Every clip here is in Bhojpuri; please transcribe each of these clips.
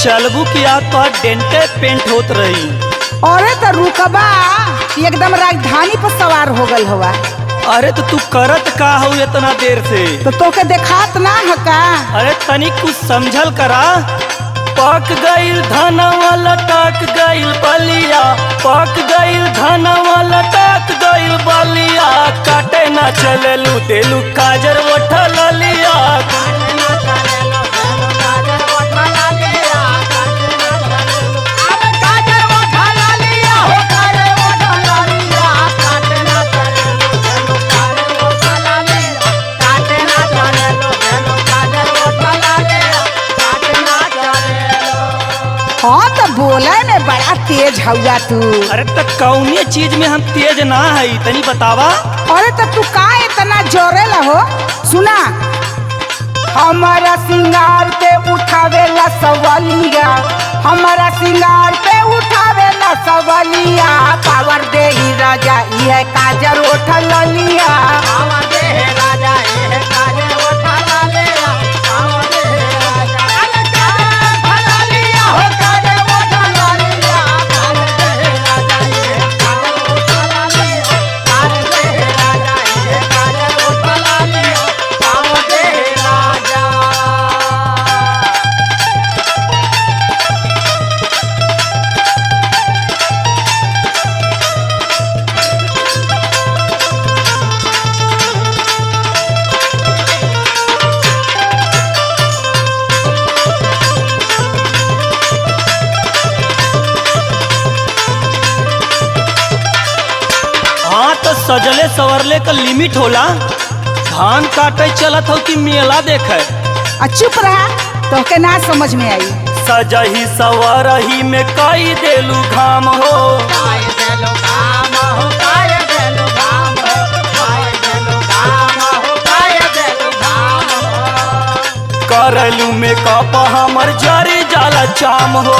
चलबू की आज तो डेंटे पेंट होत रही। अरे तो रुकबा, एकदम राजधानी पर सवार हो गल हवा। अरे तो तू करत का हो इतना देर से? तो तोके देखात ना है का? अरे तनिक कुछ समझल करा। पक गईल धनवा लटक गईल बलिया, पक गईल धनवा लटक गईल बलिया, काटे ना चललू तेलू काजर उठल लिया। हाँ तो बोले में बड़ा तेज हौया तू। अरे तो कौनी चीज में हम तेज ना है तनी बतावा। अरे तो तू का इतना जोरेला हो? सुना, हमारा सिंगार पे उठावेला सवालिया, हमारा सिंगार पे उठावेला सवालिया, पावर दे ही राजा ये काजर उठल लिया। पावर दे ही राजा ये काजर उठल लिया, पावर दे ही राजा अरे काजर उठल लिया हो, काजर उठल लिया, पावर दे ही राजा ये काजर उठल लिया, पावर दे ही राजा ये काजर उठल लिया, पावर दे ही राजा। हाँ तो सजले सवरले का लिमिट होला। धान काटे चलत हो कि मेला देखे? चुप रहा, तोके ना समझ में आई। सजही सवरही में कई देलू घाम हो, करलू में कप हमर जरी जाला चाम हो।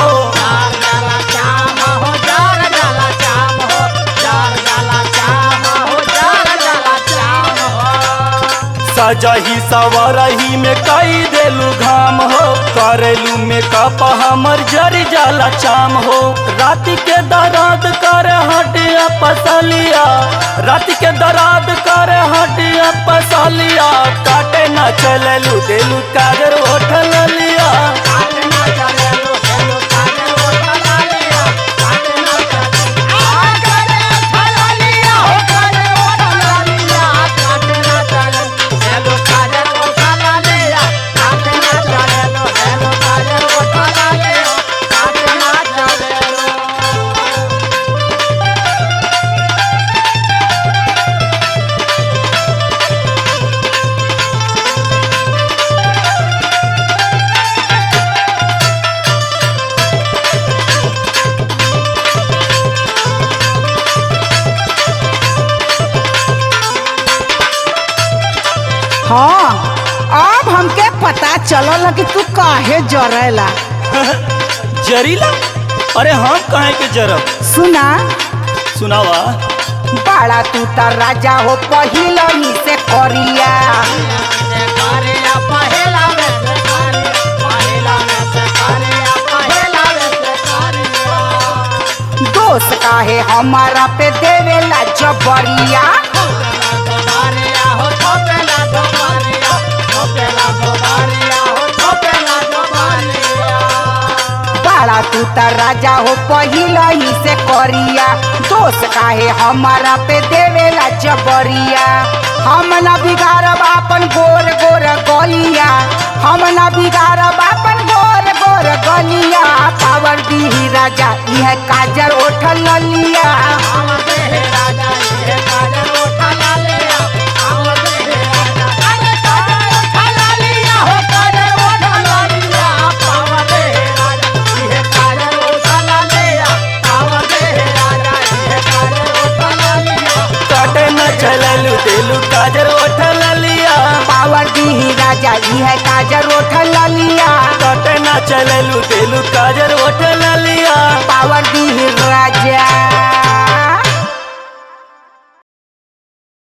सजही सवरही में कई देलू घाम हो, करेलू में कप हमर जरी जाला चाम हो। राति के दर्द करे हटिया पसलिया, राति के दर्द करे हटिया पसलिया, काटे ना चललू देलू काजर उठल लिया। हाँ, अब हमके पता चलल कि तू काहे जरेला। जरीला? अरे हम काहे के जरब? सुना, सुनावा। बड़ा तू तो राजा हो पहिला ही से करिया, दोस्त काहे हमारा पे देवेला जबरिया। बड़ा तू तो राजा हो पहिला ही से करिया, दोस्त काहे हमारा पे देवेला जबरिया। हम न बिगाड़ब अपन गोर गोर गलिया, हम न बिगाड़ब अपन गोर गोर गलिया, पावर दी राजा यह काजर उठल लिया। चललू तेलू काजर उठल लिया, पावर दी राजा यह काजर उठल लिया। कटे ना चललू तेलू काजर उठल लिया, पावर दी राजा।